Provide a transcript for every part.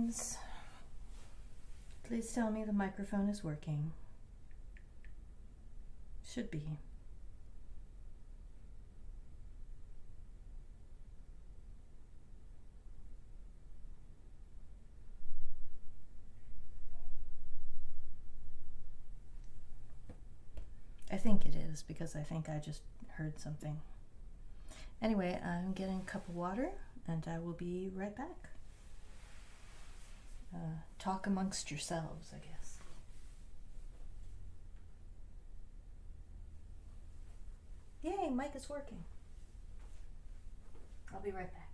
friends. Please tell me the microphone is working. Should be. I think it is, because I think I just heard something. Anyway, I'm getting a cup of water and I will be right back. Talk amongst yourselves, I guess. Yay, mic is working. I'll be right back.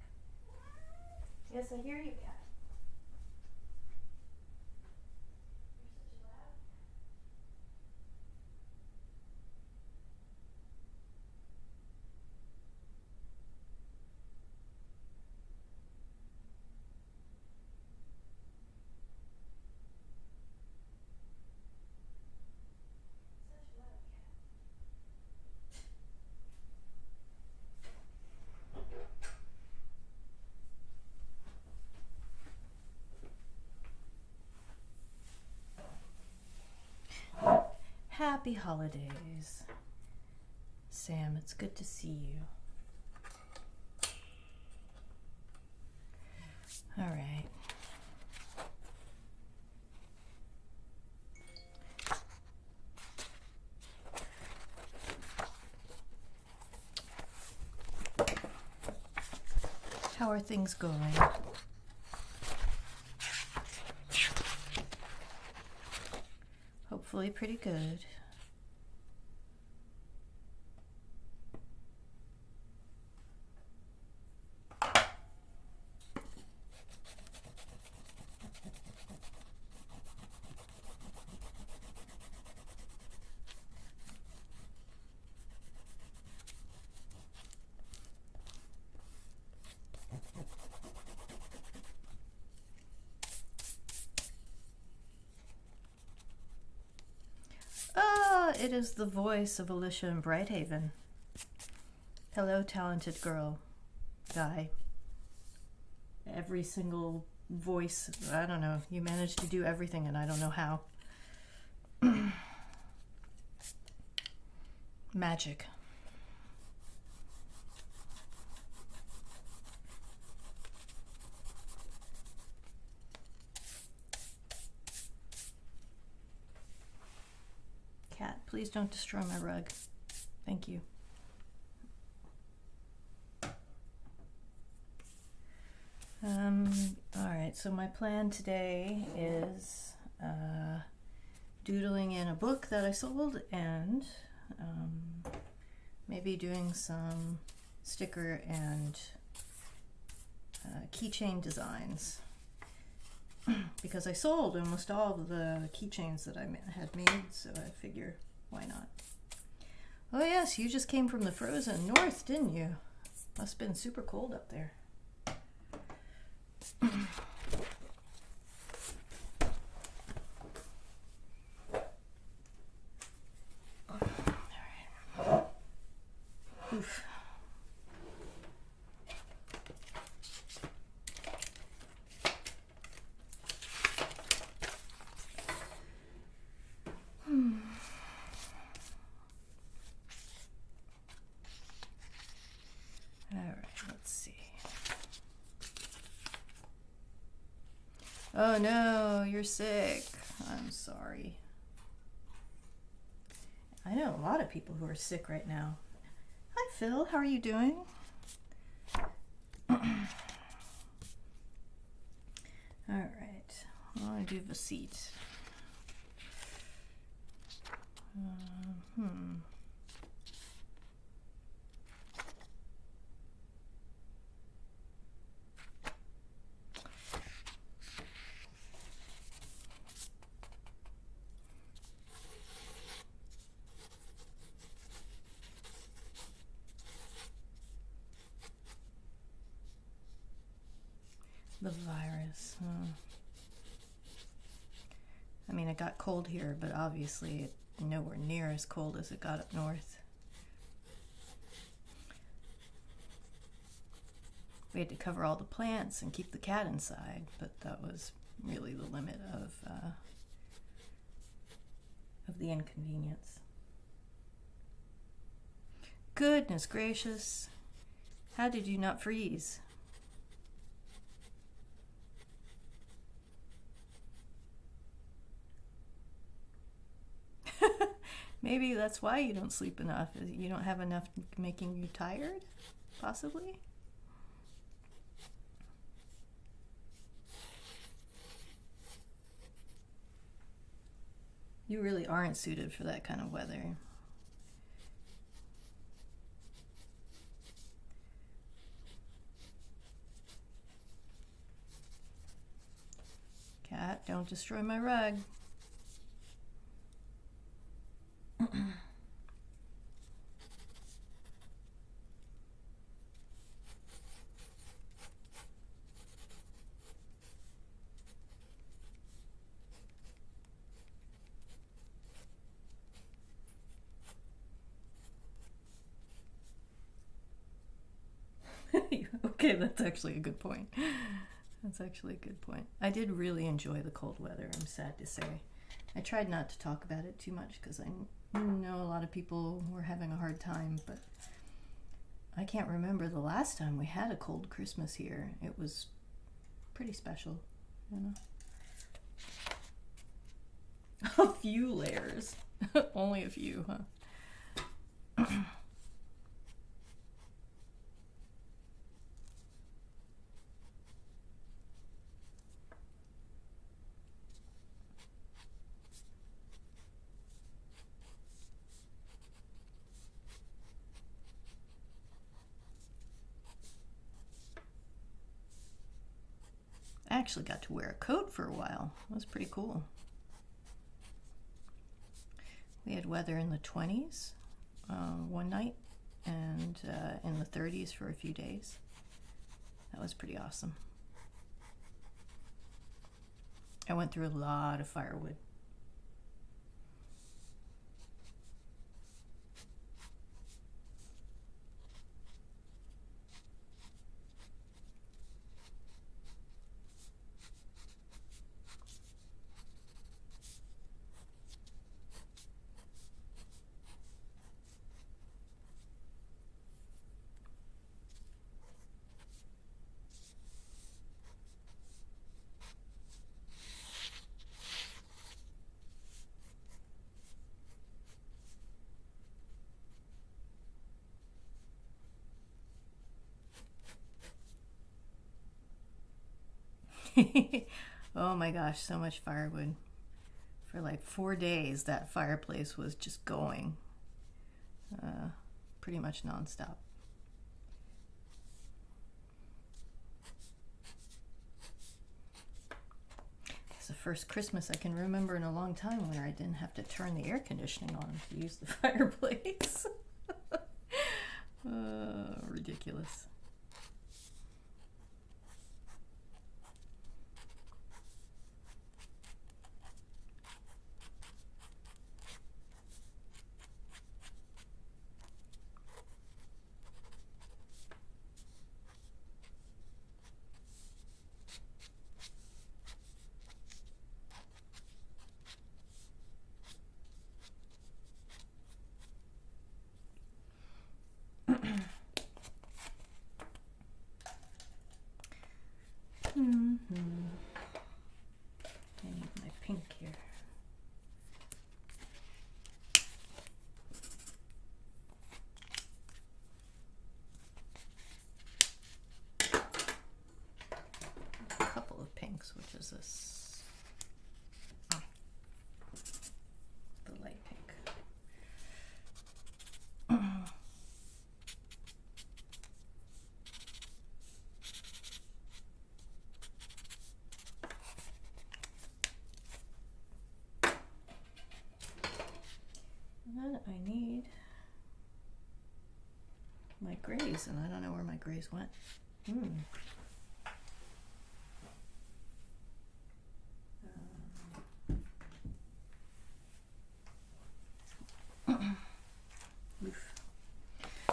Yes, I hear you, Kat. Happy holidays. Sam, it's good to see you. All right. How are things going? Hopefully pretty good. It is the voice of Alicia in Brighthaven. Hello, talented girl, guy. Every single voice, I don't know. You managed to do everything and I don't know how. Magic. Cat, please don't destroy my rug. Thank you. All right, so my plan today is doodling in a book that I sold and maybe doing some sticker and keychain designs. Because I sold almost all of the keychains that I had made, so I figure, why not? Oh yes, you just came from the frozen north, didn't you? Must have been super cold up there. All right. Oof. Oh no, you're sick. I'm sorry. I know a lot of people who are sick right now. Hi Phil, how are you doing? All right, I want to do the seat. The virus. I mean, it got cold here, but obviously nowhere near as cold as it got up north. We had to cover all the plants and keep the cat inside, but that was really the limit of the inconvenience. Goodness gracious. How did you not freeze? Maybe that's why you don't sleep enough. You don't have enough making you tired, possibly? You really aren't suited for that kind of weather. Cat, don't destroy my rug. Okay, that's actually a good point. That's actually a good point. I did really enjoy the cold weather, I'm sad to say. I tried not to talk about it too much because I know a lot of people were having a hard time, but I can't remember the last time we had a cold Christmas here. It was pretty special, you know? A few layers. Only a few, huh? I actually got to wear a coat for a while. It was pretty cool. We had weather in the 20s one night and in the 30s for a few days. That was pretty awesome. I went through a lot of firewood. Oh my gosh, so much firewood. For like 4 days, that fireplace was just going pretty much nonstop. It's the first Christmas I can remember in a long time when I didn't have to turn the air conditioning on to use the fireplace. Ridiculous. I need my pink here. A couple of pinks, which is this. Oh, the light pink. Then I need my grays, and I don't know where my grays went.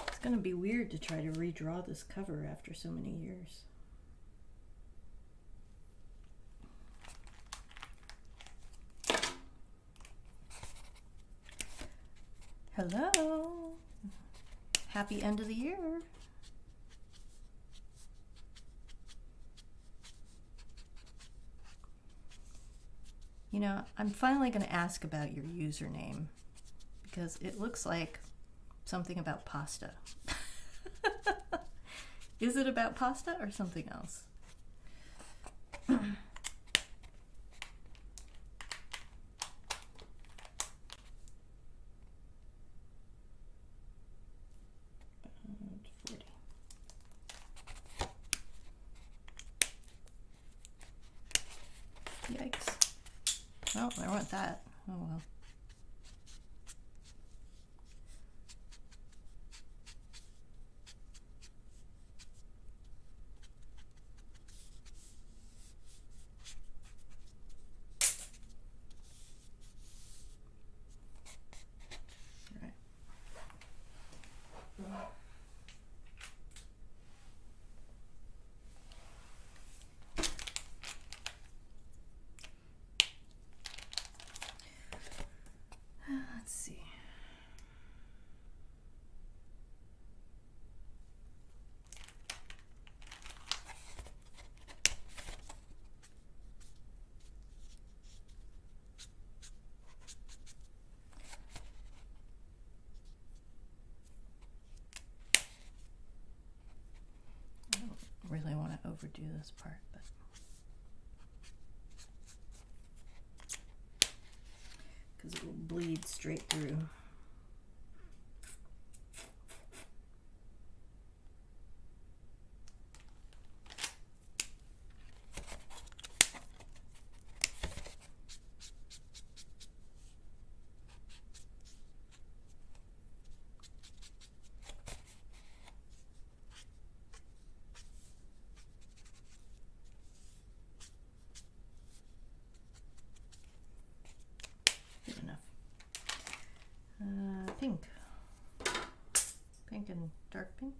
It's gonna be weird to try to redraw this cover after so many years. Hello. Happy end of the year. You know, I'm finally going to ask about your username because it looks like something about pasta. Is it about pasta or something else? Yikes. Well, there went that. Oh well. Let's see. I don't really want to overdo this part, but because it will bleed straight through. Good enough. Pink. Pink and dark pink.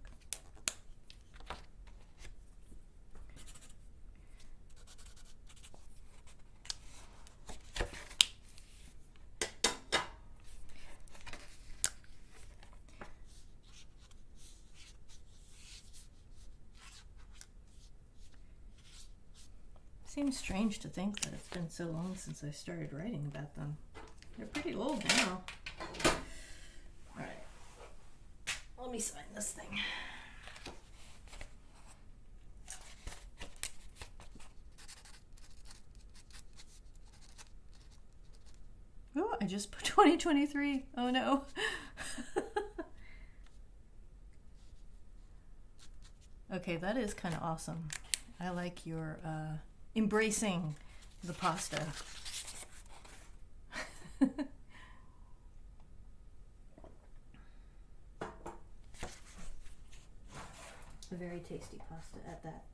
Seems strange to think that it's been so long since I started writing about them. They're pretty old now. Alright. Let me sign this thing. Oh, I just put 2023. Oh no. Okay, that is kind of awesome. I like your embracing the pasta. A very tasty pasta at that.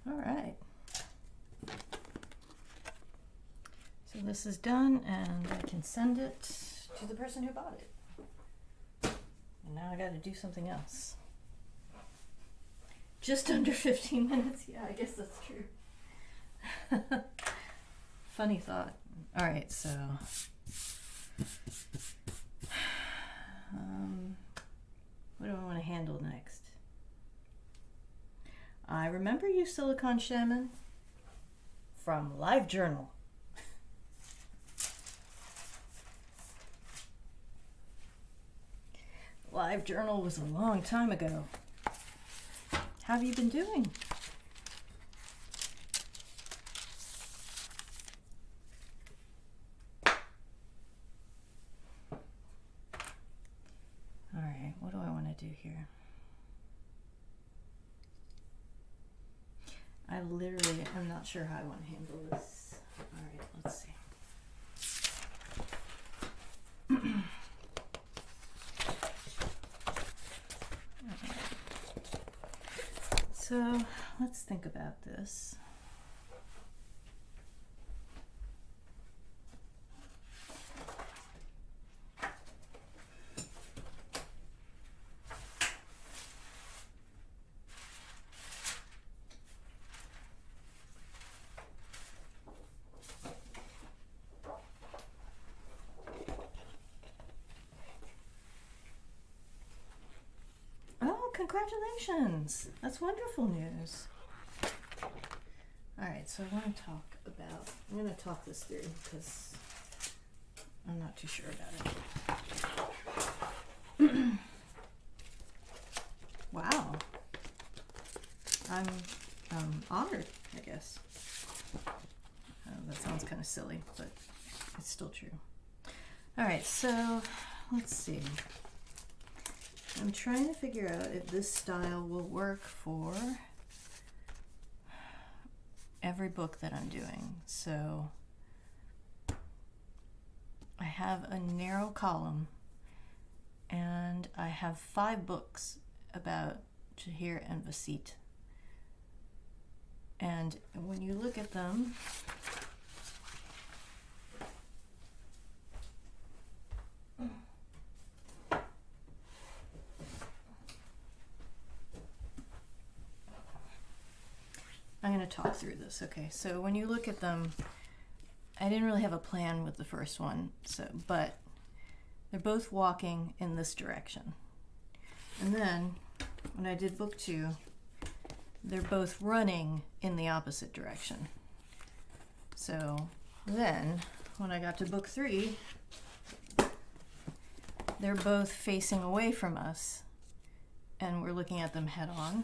All right. So this is done and I can send it to the person who bought it. And now I got to do something else. Just under 15 minutes. Yeah, I guess that's true. Funny thought. All right, so what do I want to handle next? I Remember You, Silicon Shaman from LiveJournal. LiveJournal was a long time ago. How have you been doing? All right, what do I want to do here? I literally am not sure how I want to handle this. All right, let's see. So let's think about this. Congratulations! That's wonderful news. All right, so I'm going to talk this through because I'm not too sure about it. Wow. I'm honored, I guess. That sounds kind of silly, but it's still true. All right, so let's see. I'm trying to figure out if this style will work for every book that I'm doing. So I have a narrow column and I have 5 books about Chihir and Vasit. And when you look at them, I'm going to talk through this. Okay, so when you look at them, I didn't really have a plan with the first one, but they're both walking in this direction. And then when I did book 2, they're both running in the opposite direction. So then when I got to book 3, they're both facing away from us and we're looking at them head on.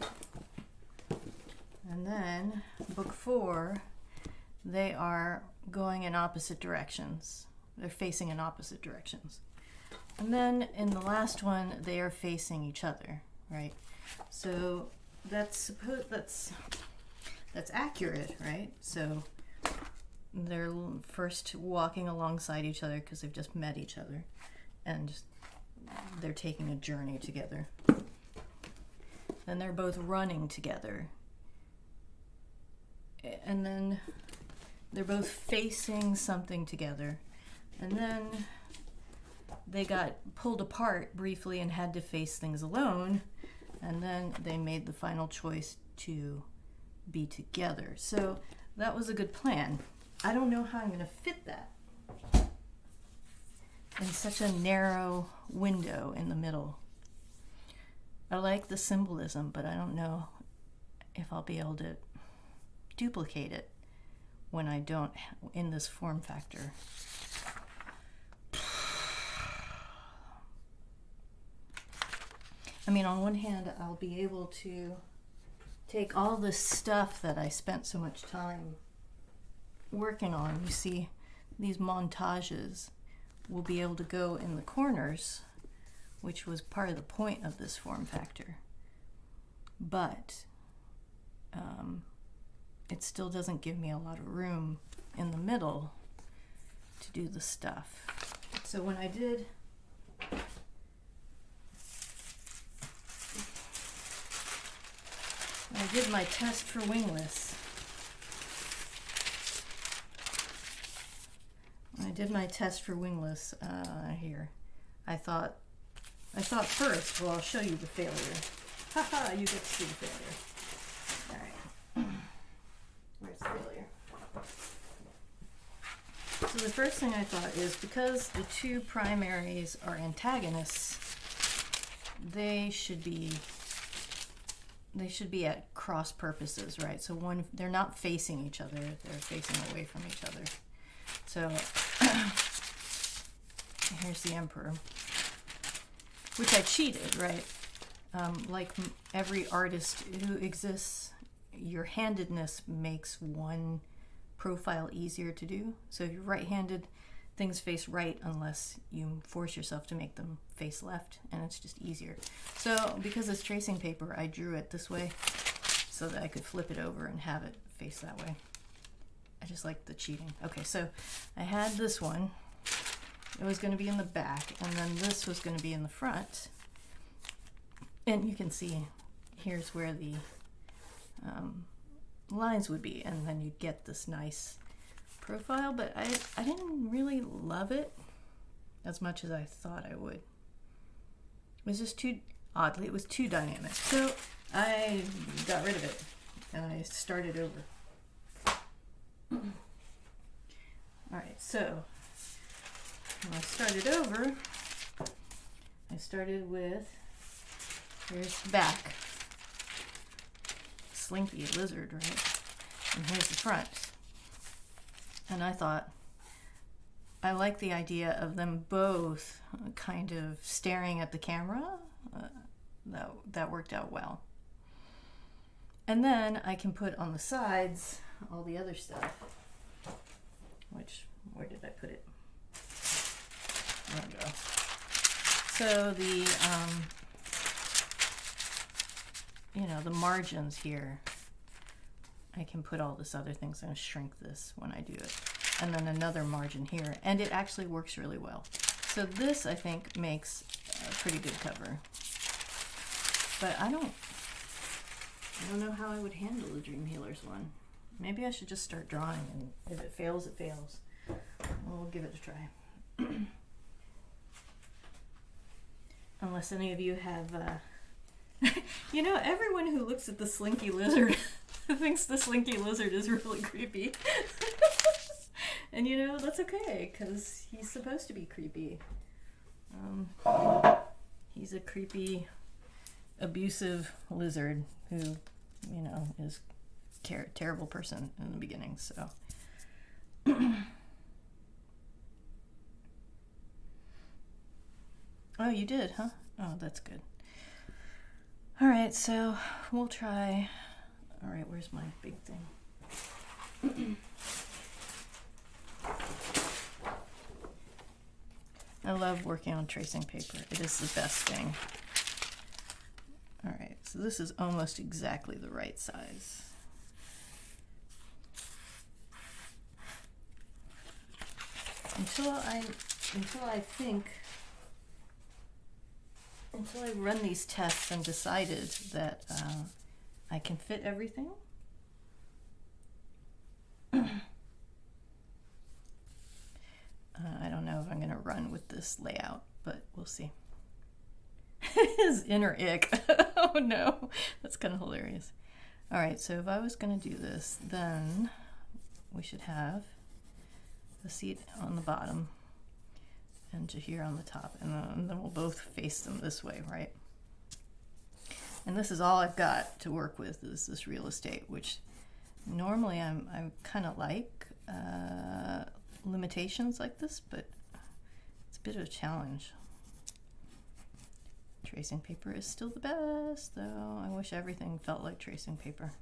And then book 4, they are going in opposite directions. They're facing in opposite directions. And then in the last one, they are facing each other, right? So that's accurate, right? So they're first walking alongside each other because they've just met each other and they're taking a journey together. Then they're both running together. And then they're both facing something together. And then they got pulled apart briefly and had to face things alone. And then they made the final choice to be together. So that was a good plan. I don't know how I'm going to fit that in such a narrow window in the middle. I like the symbolism, but I don't know if I'll be able to duplicate it when I don't in this form factor. I mean, on one hand, I'll be able to take all this stuff that I spent so much time working on. You see, these montages will be able to go in the corners, which was part of the point of this form factor. But it still doesn't give me a lot of room in the middle to do the stuff. So when I did my test for wingless, here, I thought first, well, I'll show you the failure. Haha, you get to see the failure. All right. Where's the failure? So the first thing I thought is because the 2 primaries are antagonists, they should be at cross purposes, right? So they're not facing each other, they're facing away from each other. So here's the Emperor, which I cheated, right? Like every artist who exists, your handedness makes one profile easier to do. So if you're right-handed, things face right unless you force yourself to make them face left, and it's just easier. So because it's tracing paper, I drew it this way so that I could flip it over and have it face that way. I just like the cheating. Okay, so I had this one. It was going to be in the back, and then this was going to be in the front. And you can see here's where the lines would be, and then you'd get this nice profile, but I didn't really love it as much as I thought I would. It was just too, oddly, it was too dynamic. So I got rid of it and I started over. Alright, so when I started over, I started with, here's the back, slinky lizard, right? And here's the front. And I thought, I like the idea of them both kind of staring at the camera. That worked out well. And then I can put on the sides all the other stuff. Which, where did I put it? There we go. So the, the margins here, I can put all this other things. I'm going to shrink this when I do it. And then another margin here. And it actually works really well. So this, I think, makes a pretty good cover. But I don't know how I would handle the Dream Healers one. Maybe I should just start drawing, and if it fails, it fails. We'll give it a try. Unless any of you have, everyone who looks at the Slinky Lizard thinks the Slinky Lizard is really creepy. And that's okay, because he's supposed to be creepy. He's a creepy, abusive lizard who, is terrible person in the beginning, so. Oh, you did, huh? Oh, that's good. All right, so we'll try. All right, where's my big thing? I love working on tracing paper. It is the best thing. All right, so this is almost exactly the right size. Until I run these tests and decided that I can fit everything. I don't know if I'm going to run with this layout, but we'll see. His inner ick. Oh no, that's kind of hilarious. All right, so if I was going to do this, then we should have the seat on the bottom and to here on the top, and then we'll both face them this way, right? And this is all I've got to work with, is this real estate, which normally I kind of like limitations like this, but it's a bit of a challenge. Tracing paper is still the best, though. I wish everything felt like tracing paper.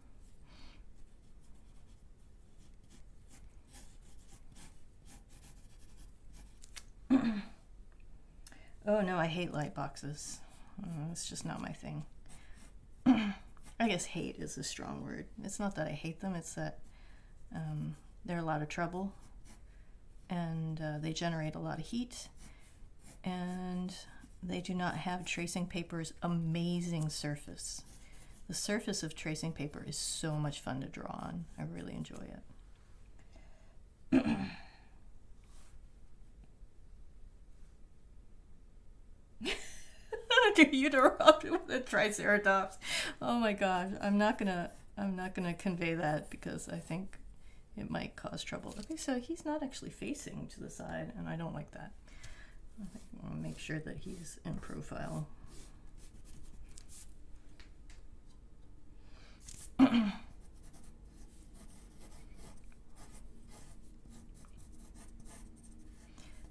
Oh no, I hate light boxes. It's just not my thing. I guess hate is a strong word. It's not that I hate them, it's that they're a lot of trouble, and they generate a lot of heat, and they do not have tracing paper's amazing surface. The surface of tracing paper is so much fun to draw on. I really enjoy it. You interrupted with a triceratops. Oh my gosh, I'm not gonna convey that because I think it might cause trouble. Okay, so he's not actually facing to the side, and I don't like that. I want to make sure that he's in profile.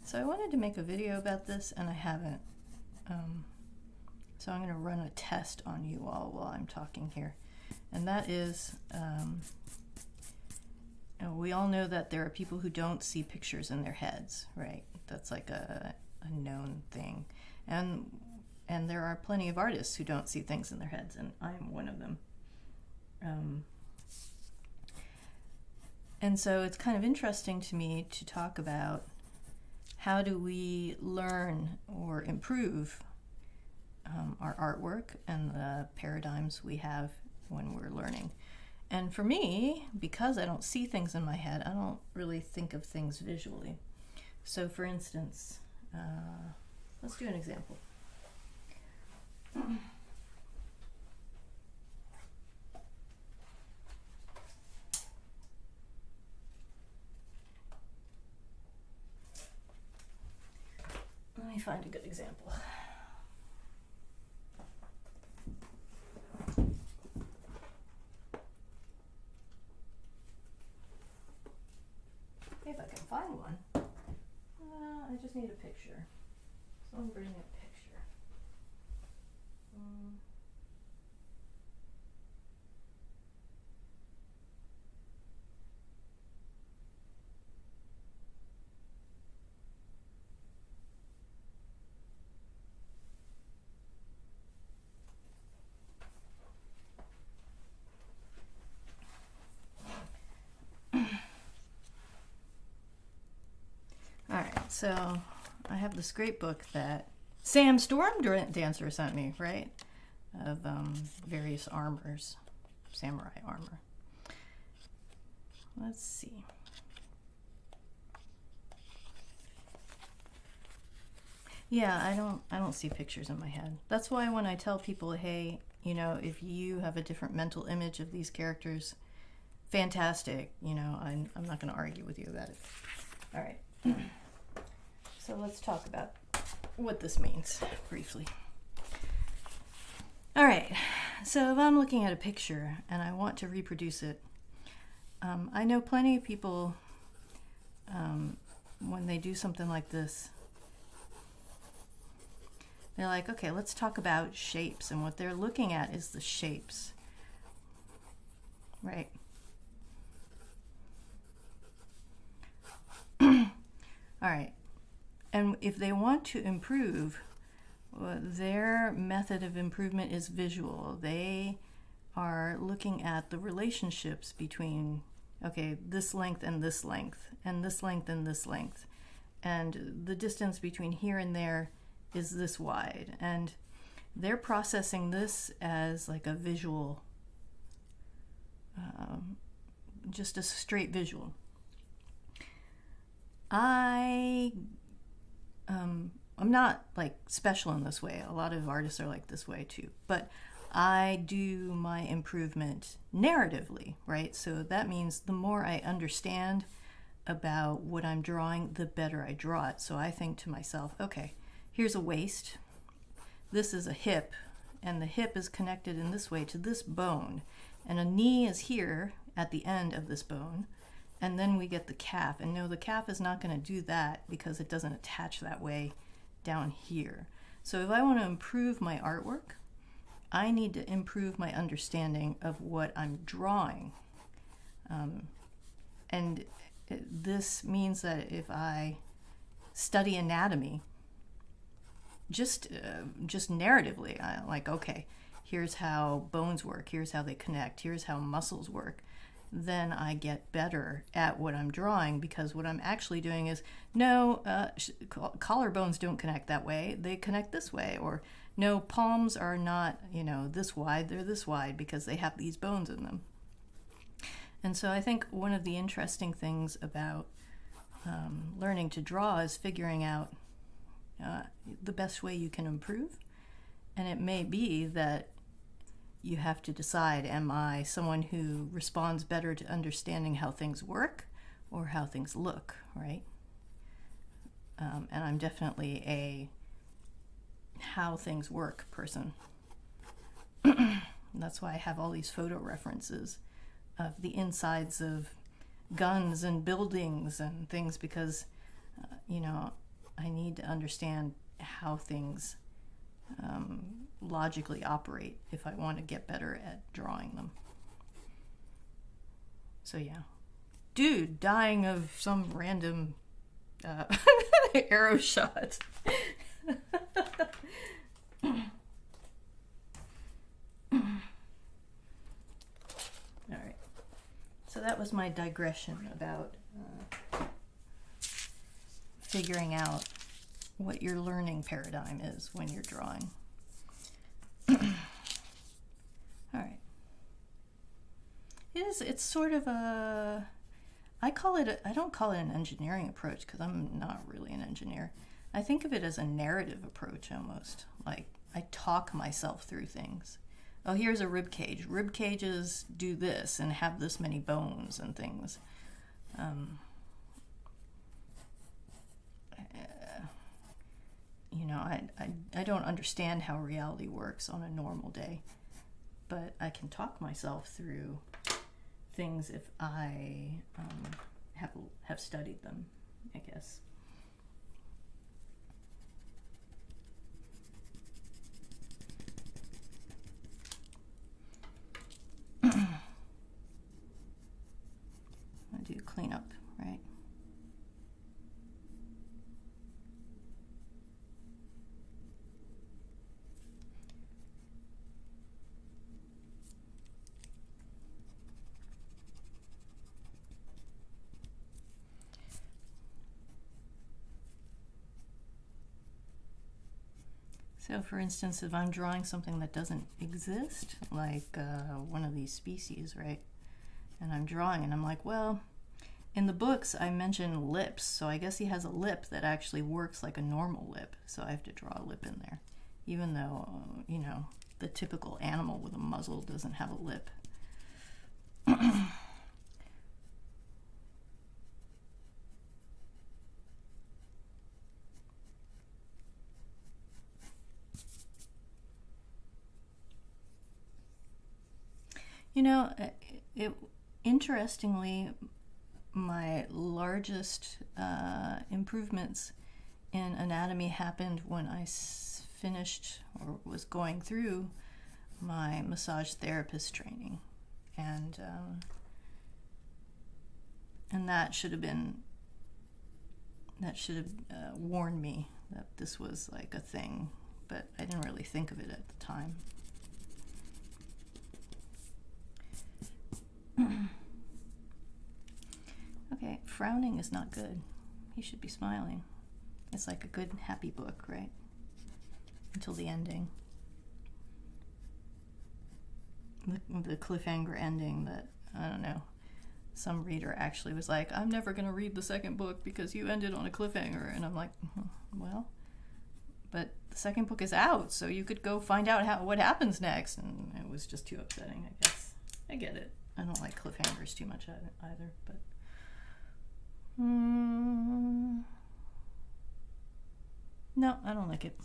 So I wanted to make a video about this, and I haven't. So I'm going to run a test on you all while I'm talking here. And that is, we all know that there are people who don't see pictures in their heads, right? That's like a known thing. And there are plenty of artists who don't see things in their heads, and I'm one of them. And so it's kind of interesting to me to talk about how do we learn or improve our artwork and the paradigms we have when we're learning. And for me, because I don't see things in my head, I don't really think of things visually. So for instance, let's do an example. Let me find a good example. If I can find one. I just need a picture. So I'm bringing a picture. Alright, so I have this great book that Sam Storm Dancer sent me, right? Of various armors, samurai armor. Let's see. Yeah, I don't see pictures in my head. That's why when I tell people, hey, you know, if you have a different mental image of these characters, fantastic. You know, I'm not going to argue with you about it. All right. So let's talk about what this means briefly. All right. So if I'm looking at a picture and I want to reproduce it, I know plenty of people when they do something like this, they're like, okay, let's talk about shapes. And what they're looking at is the shapes, right? All right. And if they want to improve, their method of improvement is visual. They are looking at the relationships between, okay, this length and this length, and this length and this length. And the distance between here and there is this wide. And they're processing this as like a visual, just a straight visual. I'm not like special in this way. A lot of artists are like this way too. But I do my improvement narratively, right? So that means the more I understand about what I'm drawing, the better I draw it. So I think to myself, okay, here's a waist. This is a hip, and the hip is connected in this way to this bone. And a knee is here at the end of this bone. And then we get the calf. And no, the calf is not going to do that because it doesn't attach that way down here. So if I want to improve my artwork, I need to improve my understanding of what I'm drawing. And this means that if I study anatomy, just narratively, I like, okay, here's how bones work, here's how they connect, here's how muscles work. Then I get better at what I'm drawing, because what I'm actually doing is, no, collarbones don't connect that way, they connect this way. Or no, palms are not, this wide, they're this wide because they have these bones in them. And so I think one of the interesting things about learning to draw is figuring out the best way you can improve. And it may be that you have to decide, am I someone who responds better to understanding how things work or how things look, right? And I'm definitely a how things work person. That's why I have all these photo references of the insides of guns and buildings and things, because, I need to understand how things logically operate if I want to get better at drawing them. So yeah, dude dying of some random arrow shot. So that was my digression about figuring out what your learning paradigm is when you're drawing. All right. It's sort of a, I don't call it an engineering approach because I'm not really an engineer. I think of it as a narrative approach almost. Like I talk myself through things. Oh, here's a rib cage. Rib cages do this and have this many bones and things. You know, I don't understand how reality works on a normal day, but I can talk myself through things if I have studied them, I guess. I do cleanup, right? So for instance, if I'm drawing something that doesn't exist, like one of these species, right? And I'm drawing and I'm like, well, in the books I mention lips, so I guess he has a lip that actually works like a normal lip, so I have to draw a lip in there, even though, you know, the typical animal with a muzzle doesn't have a lip. You know, interestingly, my largest improvements in anatomy happened when I finished or was going through my massage therapist training, and that should have warned me that this was like a thing, but I didn't really think of it at the time. Okay, frowning is not good. He should be smiling. It's like a good, happy book, right? Until the ending. The cliffhanger ending that, I don't know, some reader actually was like, I'm never going to read the second book because you ended on a cliffhanger. And I'm like, well, but the second book is out, so you could go find out what happens next. And it was just too upsetting, I guess. I get it. I don't like cliffhangers too much either, but no, I don't like it.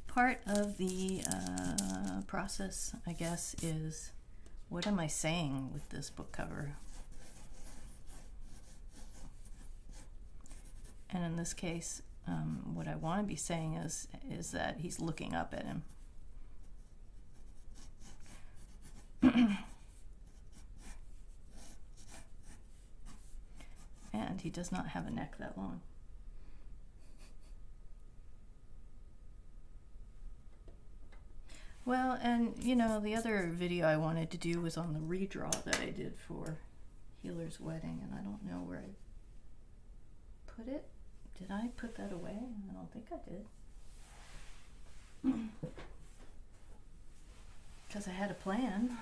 Part of the process, I guess, is what am I saying with this book cover? And in this case, what I want to be saying is that he's looking up at him. And he does not have a neck that long. Well, and you know, the other video I wanted to do was on the redraw that I did for Healer's Wedding, and I don't know where I put it. Did I put that away? I don't think I did. Because I had a plan.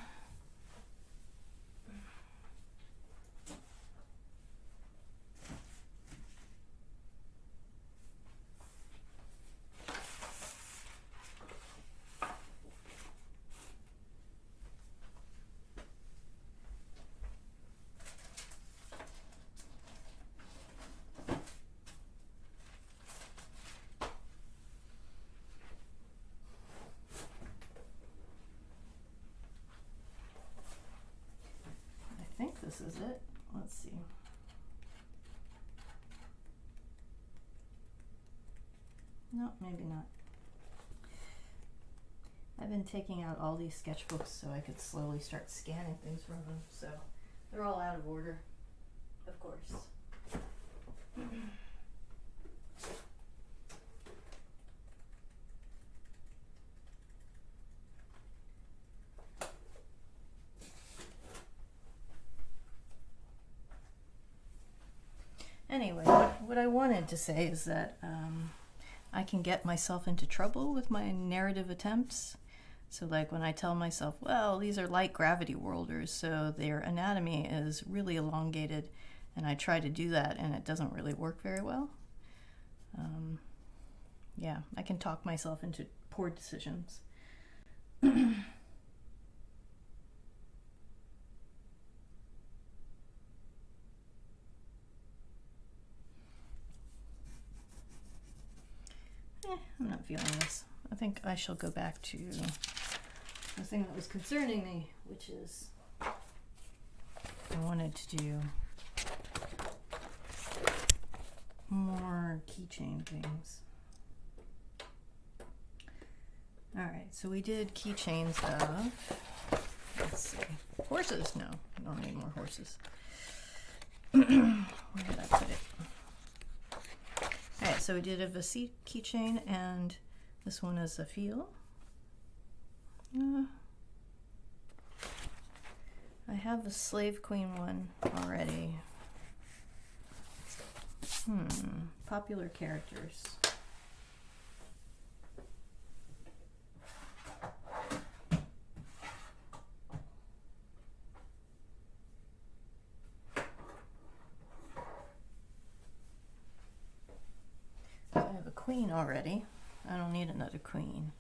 I think this is it. Let's see. No, maybe not. I've been taking out all these sketchbooks so I could slowly start scanning things from them, so they're all out of order, of course. Anyway, what I wanted to say is that I can get myself into trouble with my narrative attempts. So like when I tell myself, well, these are light gravity worlders, so their anatomy is really elongated, and I try to do that and it doesn't really work very well. Yeah, I can talk myself into poor decisions. I'm not feeling this. I think I shall go back to the thing that was concerning me, which is I wanted to do more keychain things. Alright, so we did keychains of, let's see, horses. No, I don't need more horses. Where did I put it? Alright, so we did a Vasite keychain, and this one is a feel. I have a Slave Queen one already. Popular characters. I have a queen already. I don't need another queen.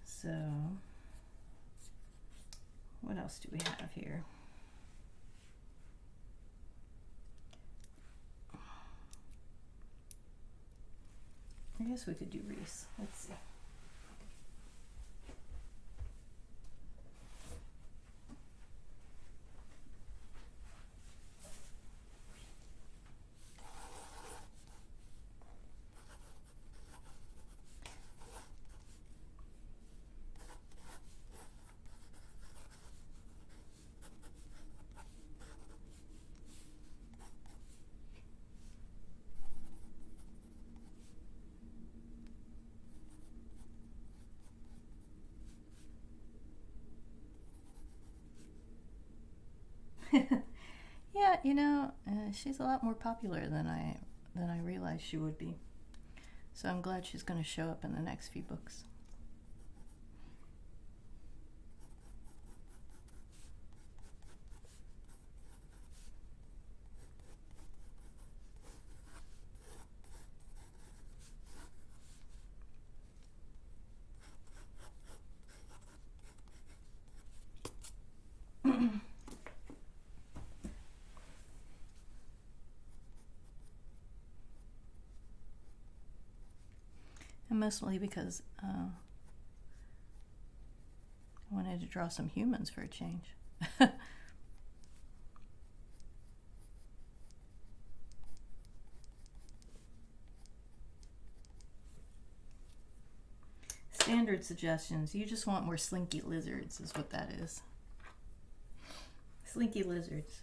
So, what else do we have here? I guess we could do Reese. Let's see. Yeah, you know, she's a lot more popular than I realized she would be. So I'm glad she's going to show up in the next few books. And mostly because I wanted to draw some humans for a change. Standard suggestions. You just want more slinky lizards is what that is. Slinky lizards.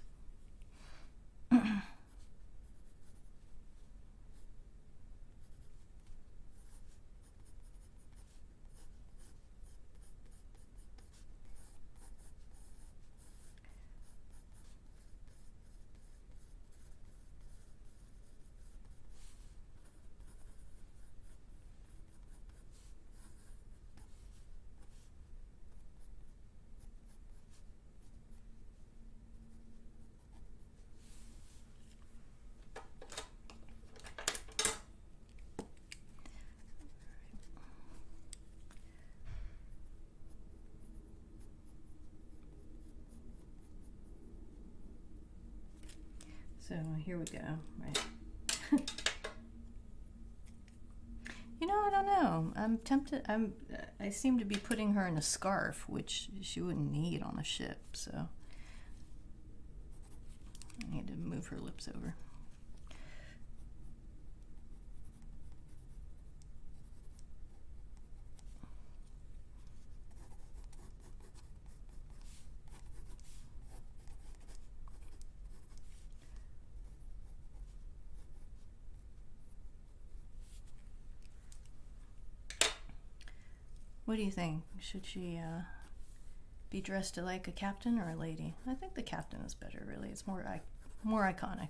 So here we go, right? You know, I don't know. I'm tempted. I seem to be putting her in a scarf, which she wouldn't need on a ship, so I need to move her lips over. What do you think? Should she be dressed like a captain or a lady? I think the captain is better, really. It's more iconic.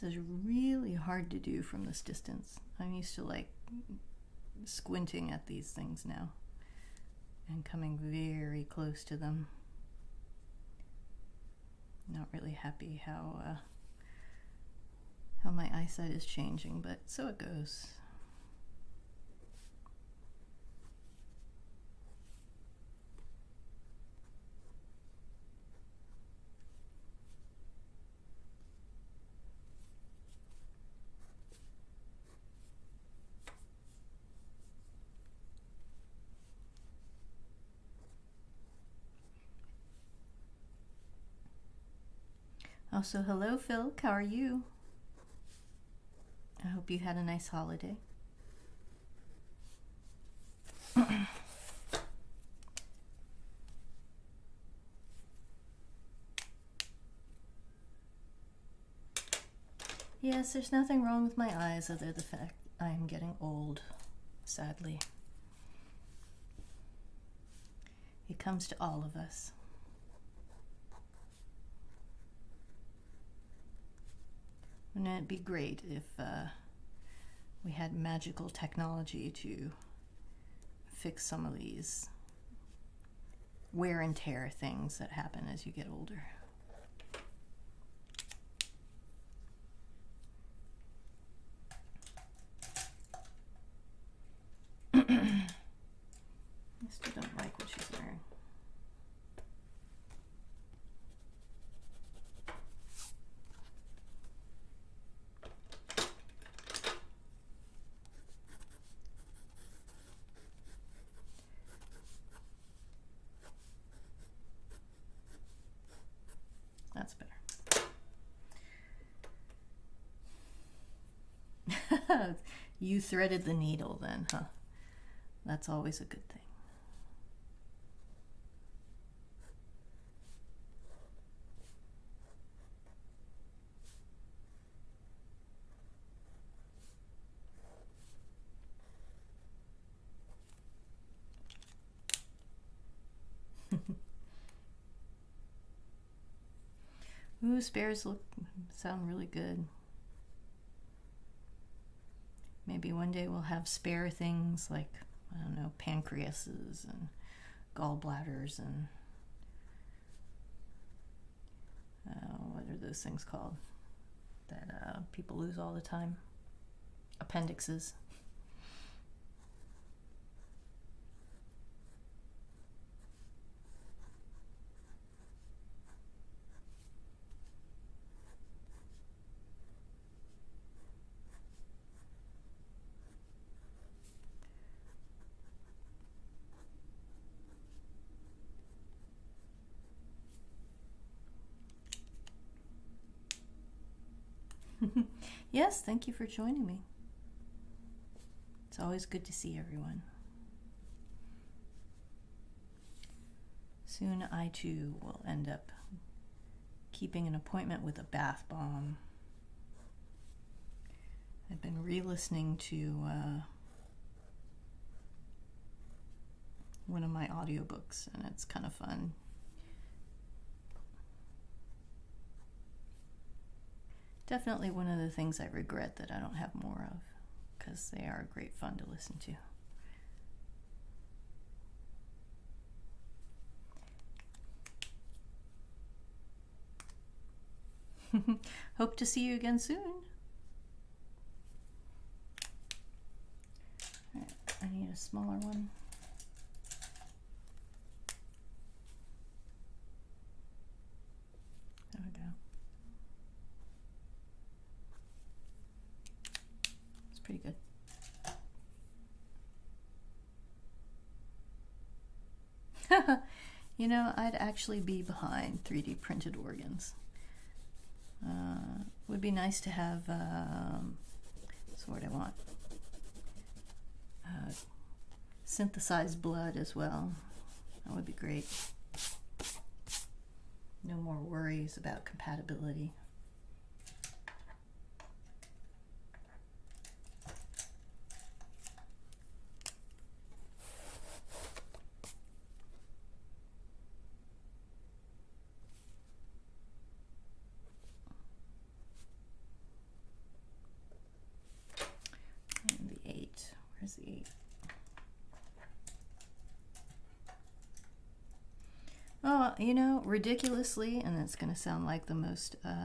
This is really hard to do from this distance. I'm used to like squinting at these things now and coming very close to them. Not really happy how my eyesight is changing, but so it goes. Also, hello Phil, how are you? I hope you had a nice holiday. Yes, there's nothing wrong with my eyes other than the fact I am getting old, sadly. It comes to all of us. Wouldn't it be great if we had magical technology to fix some of these wear and tear things that happen as you get older? I still don't like what she's wearing. That's better. You threaded the needle then, huh? That's always a good thing. Ooh, spares sound really good. Maybe one day we'll have spare things like, I don't know, pancreases and gallbladders and what are those things called that people lose all the time? Appendixes. Yes, thank you for joining me. It's always good to see everyone. Soon I too will end up keeping an appointment with a bath bomb. I've been re-listening to one of my audiobooks, and it's kind of fun. Definitely one of the things I regret that I don't have more of, because they are great fun to listen to. Hope to see you again soon. All right, I need a smaller one. There we go. It's pretty good. You know, I'd actually be behind 3D printed organs. Would be nice to have, that's what I want, synthesized blood as well. That would be great. No more worries about compatibility. And the 8. Where's the 8? Oh, you know, ridiculously, and it's going to sound like the most, what's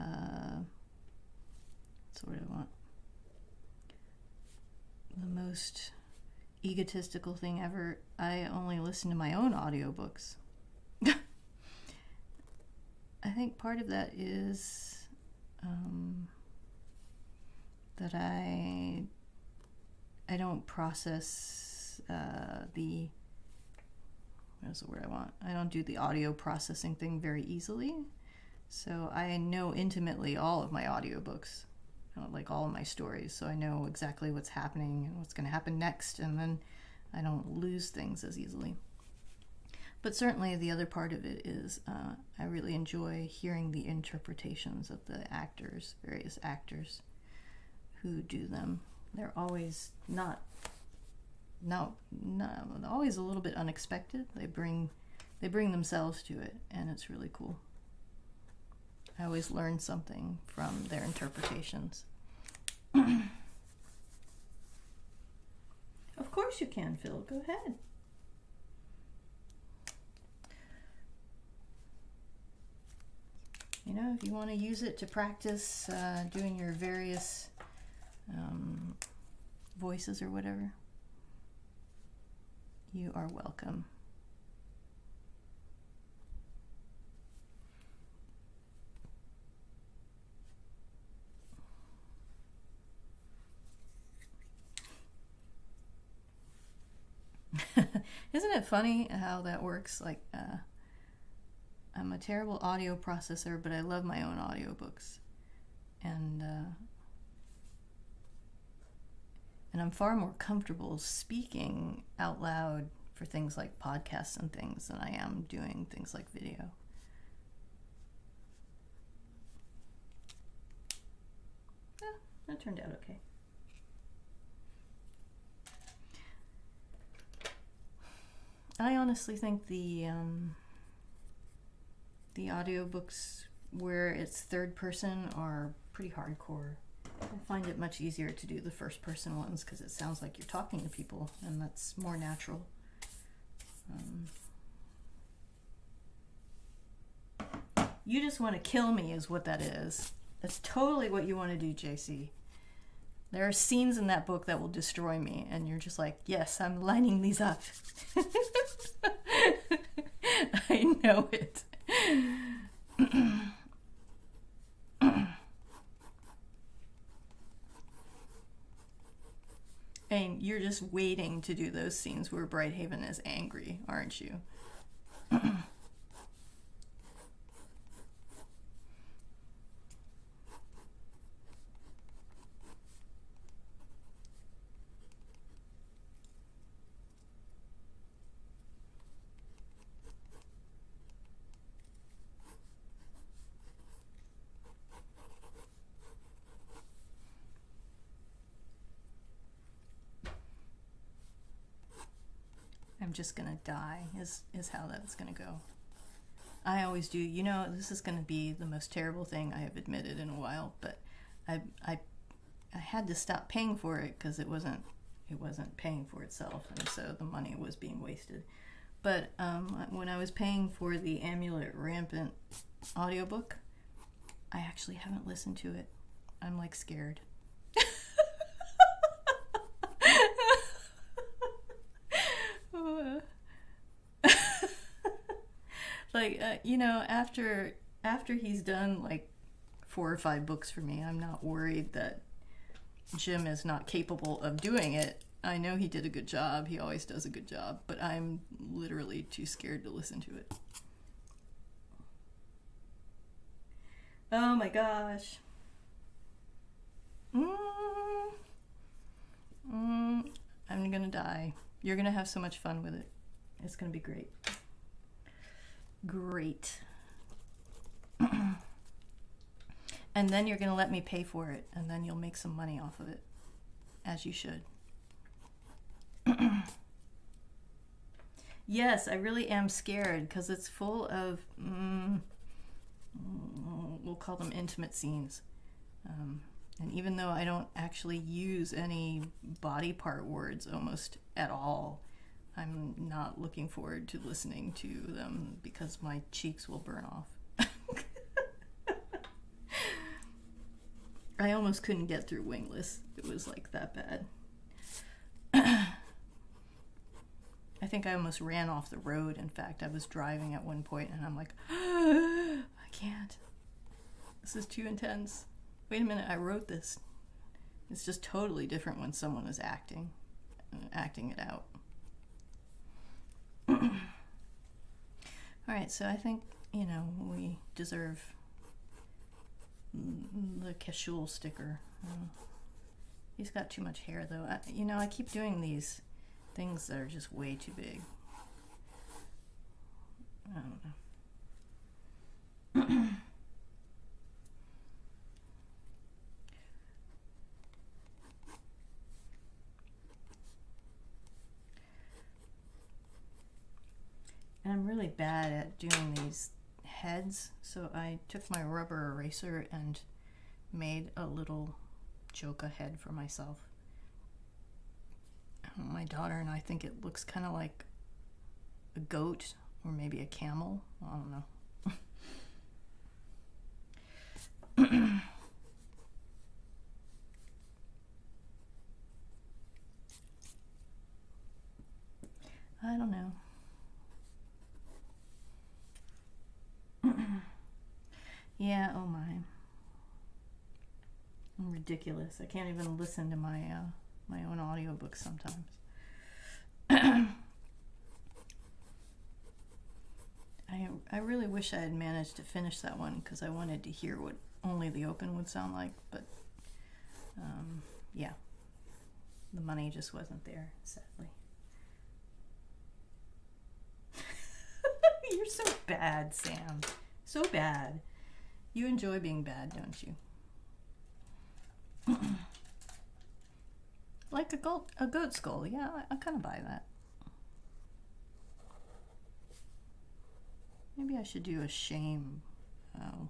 the word I want? The most egotistical thing ever. I only listen to my own audiobooks. I think part of that is that I don't process what's the word I want? I don't do the audio processing thing very easily. So I know intimately all of my audiobooks, like all of my stories. So I know exactly what's happening and what's going to happen next, and then I don't lose things as easily. But certainly the other part of it is I really enjoy hearing the interpretations of the actors, various actors who do them. They're always always a little bit unexpected. They bring themselves to it, and it's really cool. I always learn something from their interpretations. Of course you can, Phil. Go ahead. You know, if you want to use it to practice doing your various voices or whatever, you are welcome. Isn't it funny how that works? Like, I'm a terrible audio processor, but I love my own audiobooks. And I'm far more comfortable speaking out loud for things like podcasts and things than I am doing things like video. Yeah, that turned out okay. I honestly think the audiobooks where it's third person are pretty hardcore. I find it much easier to do the first person ones because it sounds like you're talking to people, and that's more natural. You just want to kill me is what that is. That's totally what you want to do, JC. There are scenes in that book that will destroy me, and you're just like, yes, I'm lining these up. I know it. And you're just waiting to do those scenes where Brighthaven is angry, aren't you? I'm just gonna die is how that's gonna go. I always do. You know, this is gonna be the most terrible thing I have admitted in a while, but I had to stop paying for it because it wasn't paying for itself, and so the money was being wasted. But when I was paying for the Amulet Rampant audiobook, I actually haven't listened to it. I'm like scared. Like, you know, after he's done like 4 or 5 books for me, I'm not worried that Jim is not capable of doing it. I know he did a good job. He always does a good job, but I'm literally too scared to listen to it. Oh my gosh. I'm gonna die. You're gonna have so much fun with it. It's gonna be great. Great. And then you're gonna let me pay for it, and then you'll make some money off of it, as you should. Yes, I really am scared because it's full of, we'll call them intimate scenes. And even though I don't actually use any body part words almost at all, I'm not looking forward to listening to them because my cheeks will burn off. I almost couldn't get through Wingless. It was like that bad. I think I almost ran off the road. In fact, I was driving at one point and I'm like, I can't. This is too intense. Wait a minute, I wrote this. It's just totally different when someone is acting it out. All right, so I think, we deserve the Cashul sticker. He's got too much hair, though. I keep doing these things that are just way too big. I don't know. And I'm really bad at doing these heads, so I took my rubber eraser and made a little Joka head for myself. My daughter and I think it looks kind of like a goat or maybe a camel. I don't know. I don't know. Yeah, oh my. I'm ridiculous. I can't even listen to my own audiobooks sometimes. I really wish I had managed to finish that one because I wanted to hear what only the open would sound like, but yeah, the money just wasn't there, sadly. You're so bad, Sam. So bad. You enjoy being bad, don't you? Like a goat skull. Yeah, I kind of buy that. Maybe I should do a shame. Oh.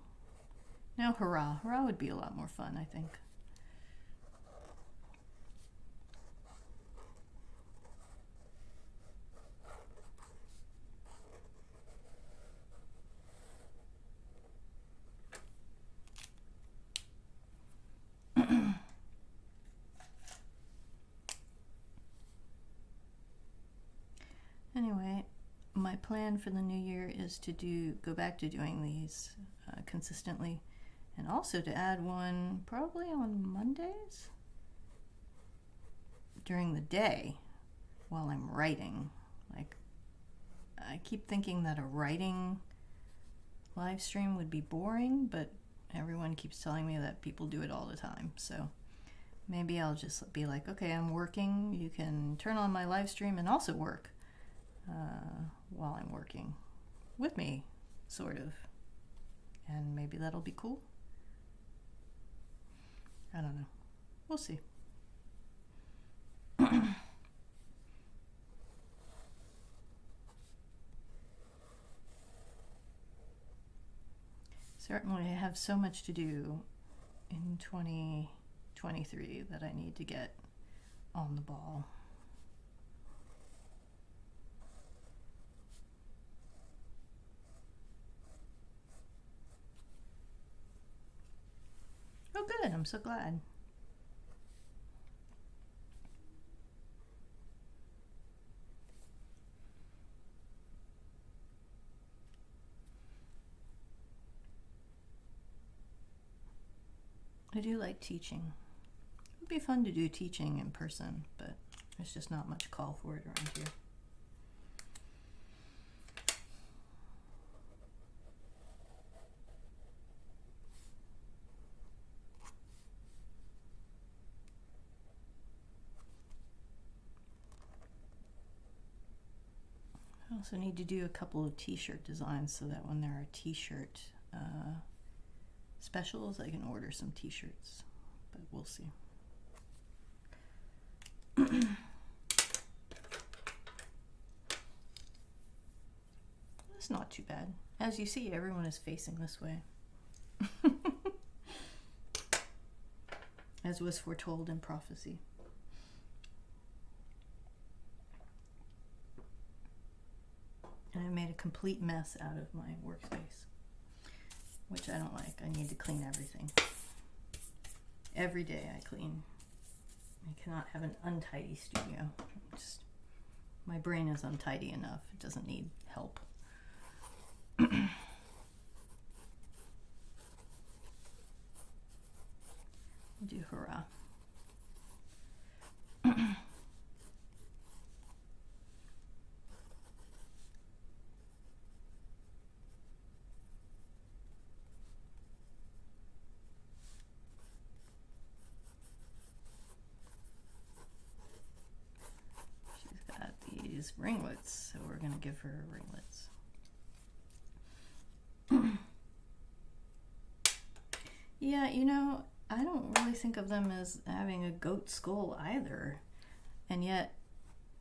No, hurrah. Hurrah would be a lot more fun, I think. Anyway, my plan for the new year is to go back to doing these consistently, and also to add one probably on Mondays during the day while I'm writing. Like, I keep thinking that a writing live stream would be boring, but everyone keeps telling me that people do it all the time. So maybe I'll just be like, okay, I'm working. You can turn on my live stream and also work while I'm working with me, sort of. And maybe that'll be cool. I don't know. We'll see. Certainly, I have so much to do in 2023 that I need to get on the ball. Oh, good. I'm so glad. I do like teaching. It would be fun to do teaching in person, but there's just not much call for it around here. I also need to do a couple of t-shirt designs so that when there are t-shirt specials, I can order some t-shirts, but we'll see. It's not too bad. As you see, everyone is facing this way. As was foretold in prophecy. And I made a complete mess out of my workspace, which I don't like. I need to clean everything. Every day I clean. I cannot have an untidy studio. Just, my brain is untidy enough. It doesn't need help. Do hurrah. She's got these ringlets, so we're going to give her ringlets. Yeah, you know, I don't really think of them as having a goat skull either. And yet,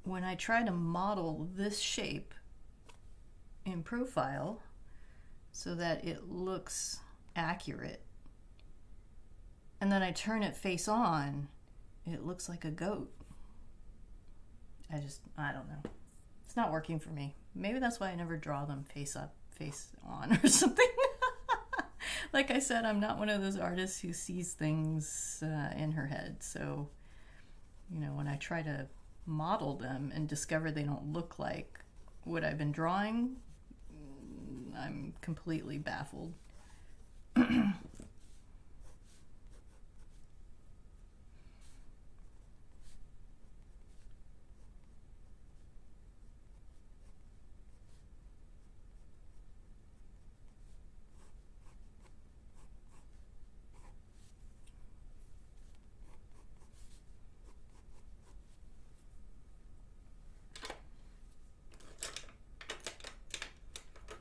when I try to model this shape in profile so that it looks accurate, and then I turn it face on, it looks like a goat. I don't know. It's not working for me. Maybe that's why I never draw them face up, face on or something. Like I said, I'm not one of those artists who sees things in her head. So, you know, when I try to model them and discover they don't look like what I've been drawing, I'm completely baffled.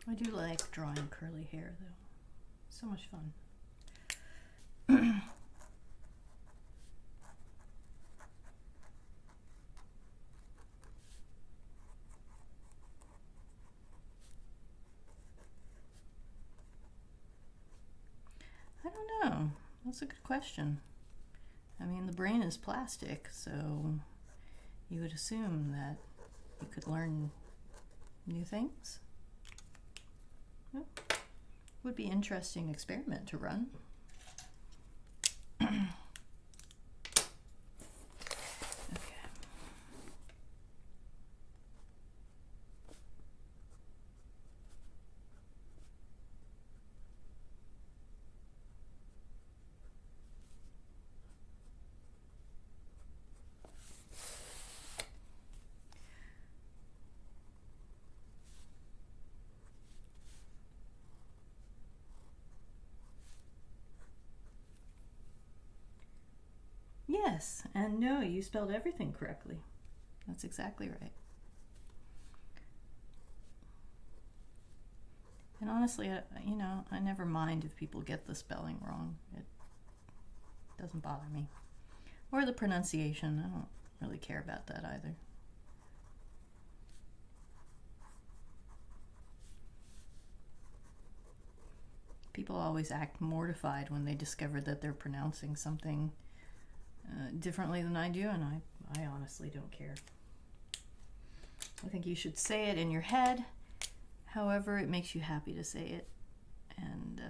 I do like drawing curly hair, though. So much fun. I don't know. That's a good question. I mean, the brain is plastic, so you would assume that you could learn new things. Well, would be an interesting experiment to run. Okay. Yes, and no, you spelled everything correctly. That's exactly right. And honestly, you know, I never mind if people get the spelling wrong. It doesn't bother me. Or the pronunciation. I don't really care about that either. People always act mortified when they discover that they're pronouncing something differently than I do, and I honestly don't care. I think you should say it in your head, however it makes you happy to say it, and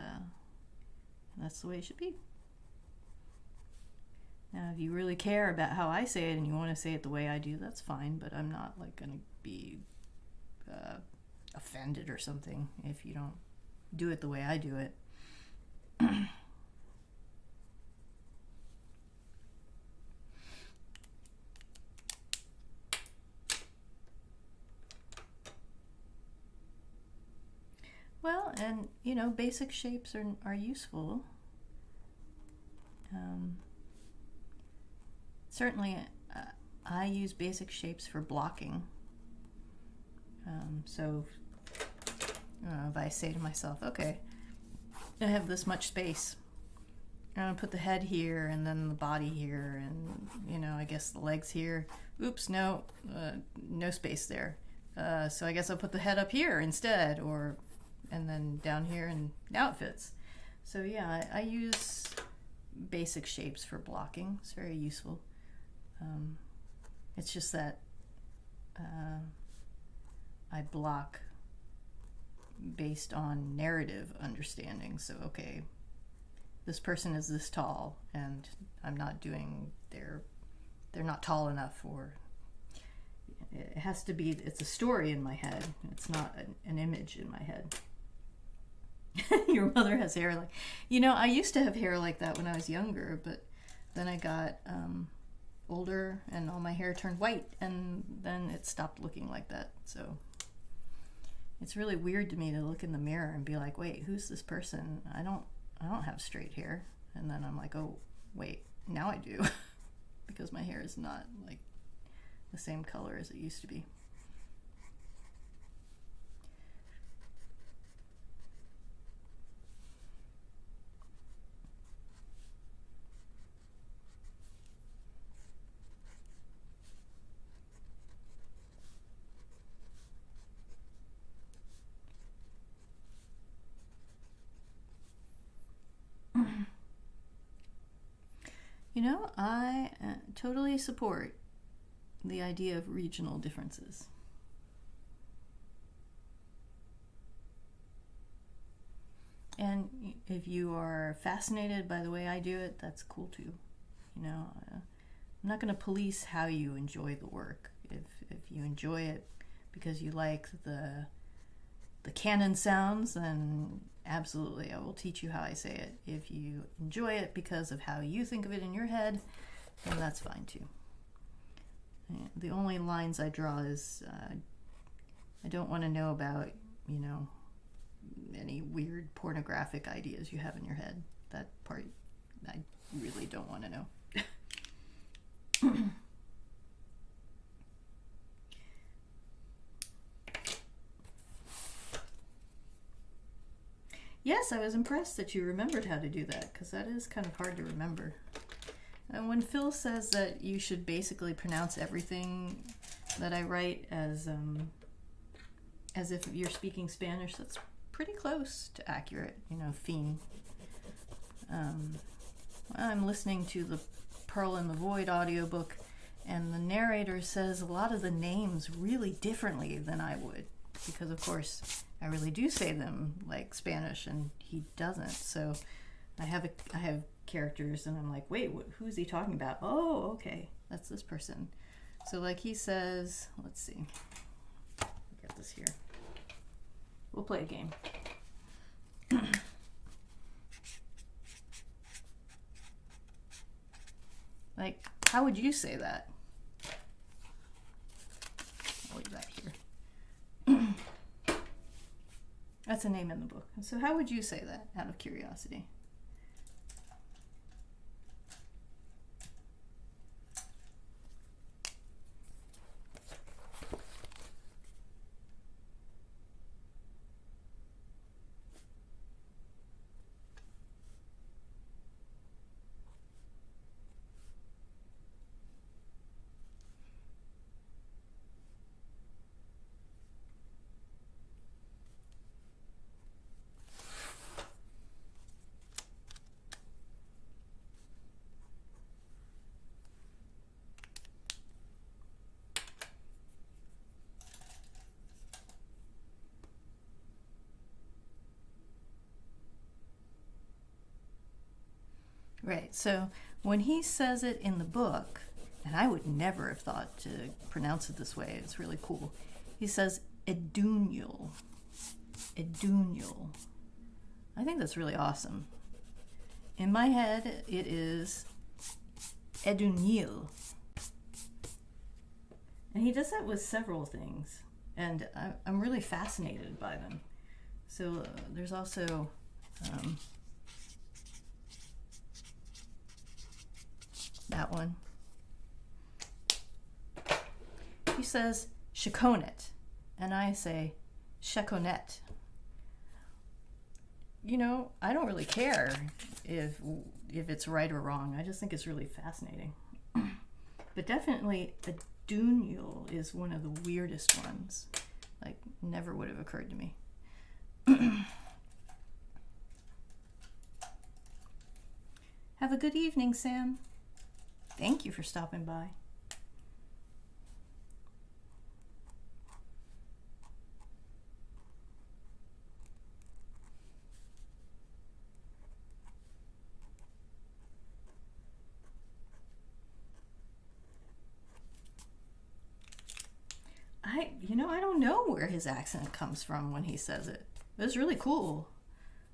that's the way it should be. Now, if you really care about how I say it and you want to say it the way I do, that's fine, but I'm not like going to be offended or something if you don't do it the way I do it. Well, and you know, basic shapes are useful. Certainly, I use basic shapes for blocking. So if I say to myself, okay, I have this much space, I'm gonna put the head here and then the body here, and I guess the legs here. Oops, no space there. So I guess I'll put the head up here instead, and then down here, and now it fits. So yeah, I use basic shapes for blocking. It's very useful. It's just that I block based on narrative understanding. So okay, this person is this tall, and I'm not doing they're not tall enough, or it has to be, it's a story in my head. It's not an image in my head. Your mother has hair like, I used to have hair like that when I was younger, but then I got older and all my hair turned white, and then it stopped looking like that. So it's really weird to me to look in the mirror and be like, wait, who's this person? I don't have straight hair. And then I'm like, oh wait, now I do. Because my hair is not like the same color as it used to be. I totally support the idea of regional differences. And if you are fascinated by the way I do it, that's cool too. I'm not going to police how you enjoy the work. If you enjoy it because you like the canon sounds, then absolutely, I will teach you how I say it. If you enjoy it because of how you think of it in your head, then that's fine too. The only lines I draw is I don't want to know about, any weird pornographic ideas you have in your head. That part I really don't want to know. Yes, I was impressed that you remembered how to do that, because that is kind of hard to remember. And when Phil says that you should basically pronounce everything that I write as if you're speaking Spanish, that's pretty close to accurate, fin. I'm listening to the Pearl in the Void audiobook, and the narrator says a lot of the names really differently than I would, because of course I really do say them like Spanish and he doesn't. So I have characters and I'm like, wait, who's he talking about? Oh, okay, that's this person. So like he says, let's see, get this here. We'll play a game. Like, how would you say that? I'll leave that here. That's a name in the book. So how would you say that, out of curiosity? Right, so when he says it in the book, and I would never have thought to pronounce it this way, it's really cool. He says edunial. Edunial. I think that's really awesome. In my head, it is edunil. And he does that with several things, and I'm really fascinated by them. So there's also that one. He says Shakonet, and I say chaconette. You know, I don't really care if it's right or wrong. I just think it's really fascinating. But definitely a doodle is one of the weirdest ones. Like, never would have occurred to me. Have a good evening, Sam. Thank you for stopping by. I don't know where his accent comes from when he says it. It's really cool,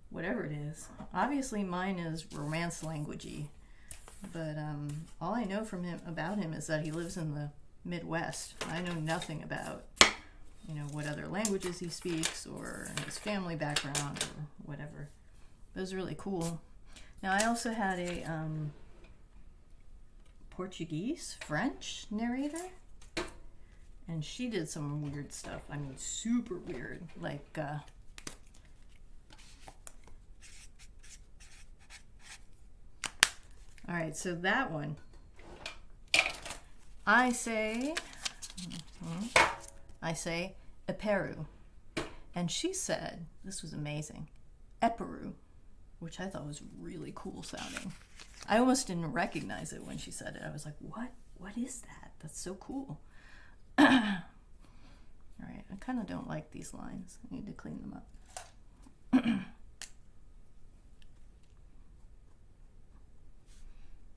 whatever it is. Obviously mine is romance languagey, but all I know about him is that he lives in the Midwest. I know nothing about, what other languages he speaks or his family background or whatever. It was really cool. Now I also had a French narrator. And she did some weird stuff. I mean, super weird. Like, all right, so that one. I say eperu. And she said, this was amazing, eperu, which I thought was really cool sounding. I almost didn't recognize it when she said it. I was like, what? What is that? That's so cool. All right, I kind of don't like these lines. I need to clean them up.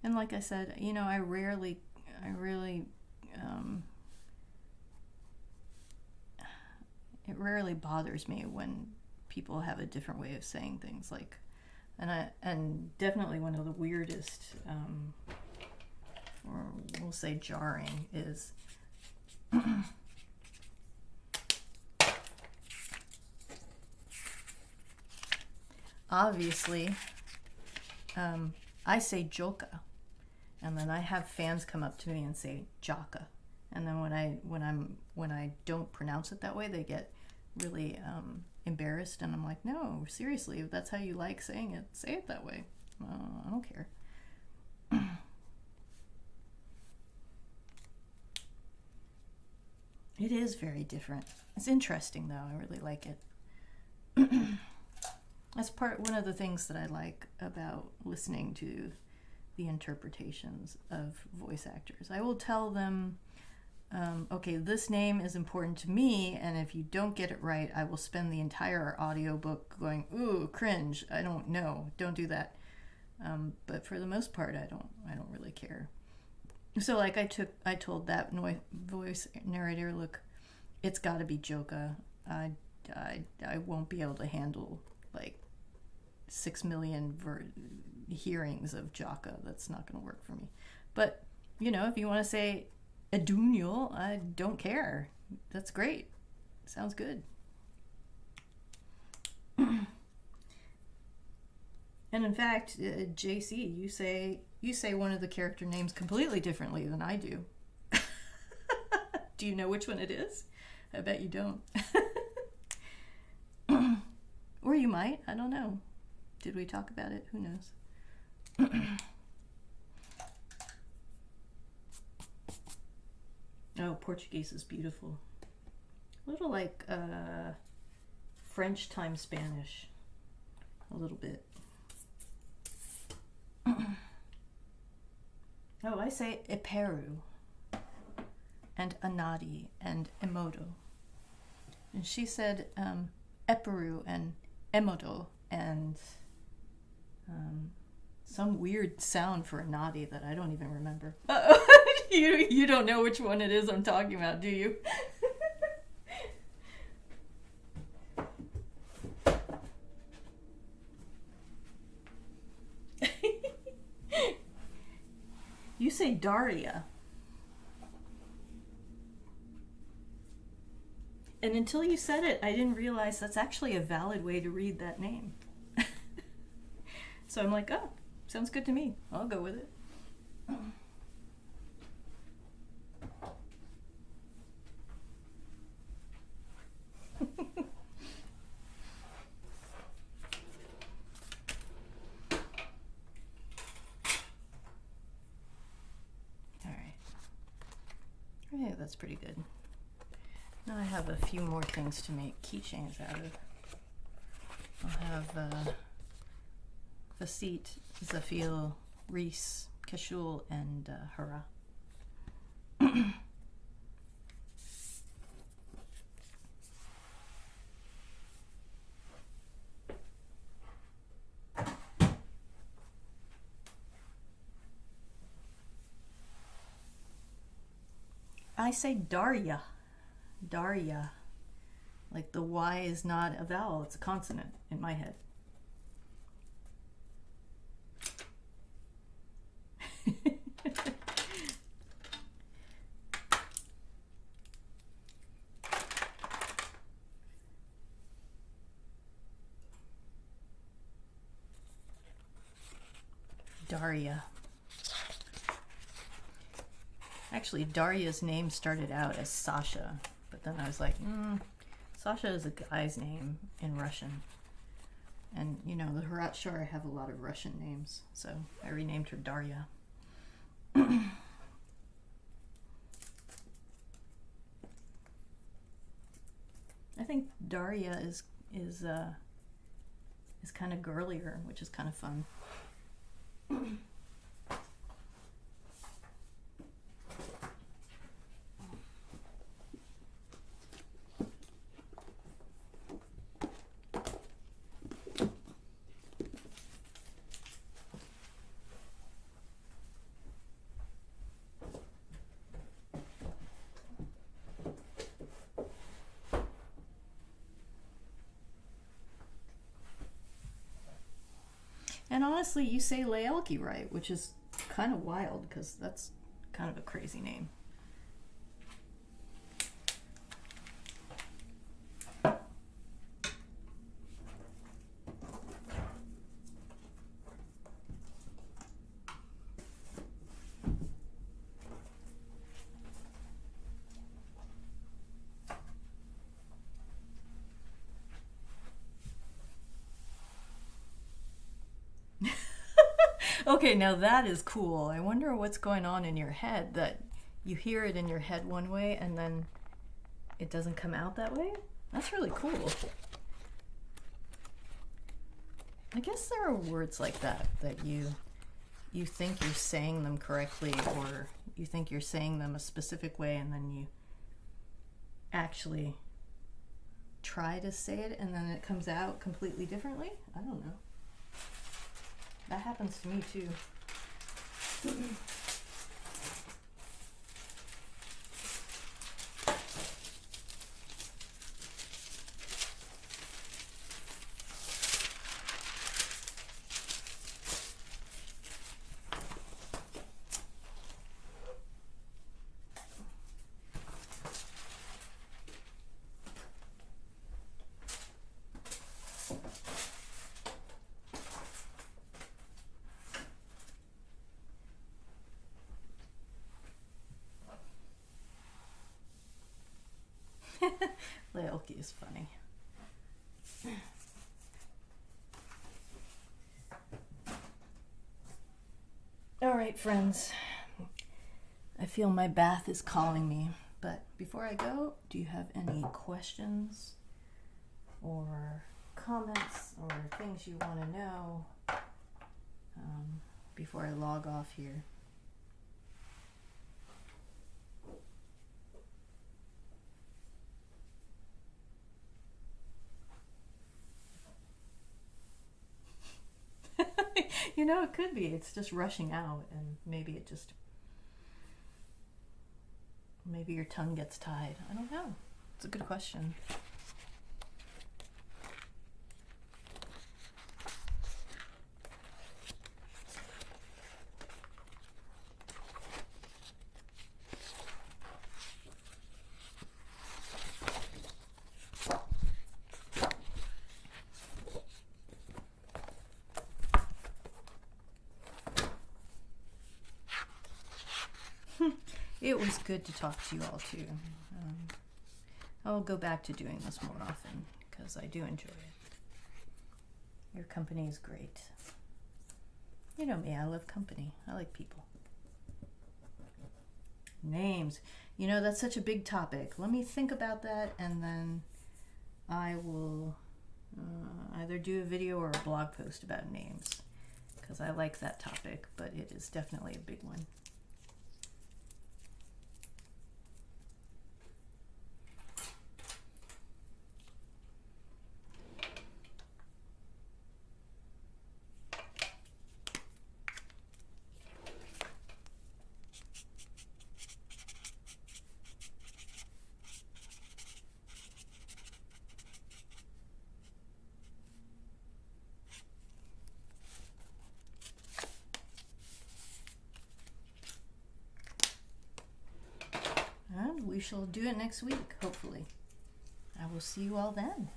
And like I said, I really, it rarely bothers me when people have a different way of saying things. Like, and definitely one of the weirdest, or we'll say jarring, is obviously, I say joka, and then I have fans come up to me and say jaka, and then when I don't pronounce it that way, they get really embarrassed, and I'm like, no, seriously, if that's how you like saying it, say it that way. I don't care. It is very different. It's interesting, though. I really like it. That's one of the things that I like about listening to the interpretations of voice actors. I will tell them, okay, this name is important to me, and if you don't get it right, I will spend the entire audiobook going, ooh, cringe, I don't know, don't do that. But for the most part, I don't really care. So like I told that voice narrator, look, it's got to be joka. I won't be able to handle like 6 million hearings of jaka. That's not going to work for me. But if you want to say Edunul, I don't care. That's great. Sounds good. And in fact, JC, you say one of the character names completely differently than I do. Do you know which one it is? I bet you don't. Or you might. I don't know. Did we talk about it? Who knows? Oh, Portuguese is beautiful. A little like French times Spanish. A little bit. Oh, I say eperu and anadi and emodo. And she said eperu and emodo and some weird sound for anadi that I don't even remember. You don't know which one it is I'm talking about, do you? You say Daria. And until you said it, I didn't realize that's actually a valid way to read that name. So I'm like, oh, sounds good to me. I'll go with it. That's pretty good. Now I have a few more things to make keychains out of. I'll have Vasit, Zafil, Reese, Kashul, and Hara. I say Darya. Darya. Like the Y is not a vowel, it's a consonant in my head. Darya. Actually, Darya's name started out as Sasha, but then I was like, Sasha is a guy's name in Russian. And, you know, the Herat Shar have a lot of Russian names, so I renamed her Darya. I think Darya is kind of girlier, which is kind of fun. And honestly, you say Leelki right, which is kind of wild because that's kind of a crazy name. Okay, now that is cool. I wonder what's going on in your head that you hear it in your head one way and then it doesn't come out that way. That's really cool. I guess there are words like that you think you're saying them correctly, or you think you're saying them a specific way and then you actually try to say it and then it comes out completely differently. I don't know. That happens to me too. Leelki is funny. All right, friends. I feel my bath is calling me, but before I go, do you have any questions or comments or things you want to know before I log off here? You know, it could be. It's just rushing out, and maybe maybe your tongue gets tied. I don't know. It's a good question. It was good to talk to you all too. I'll go back to doing this more often because I do enjoy it. Your company is great. You know me, I love company. I like people. Names. You know, that's such a big topic. Let me think about that, and then I will either do a video or a blog post about names, because I like that topic, but it is definitely a big one. And we shall do it next week, hopefully. I will see you all then.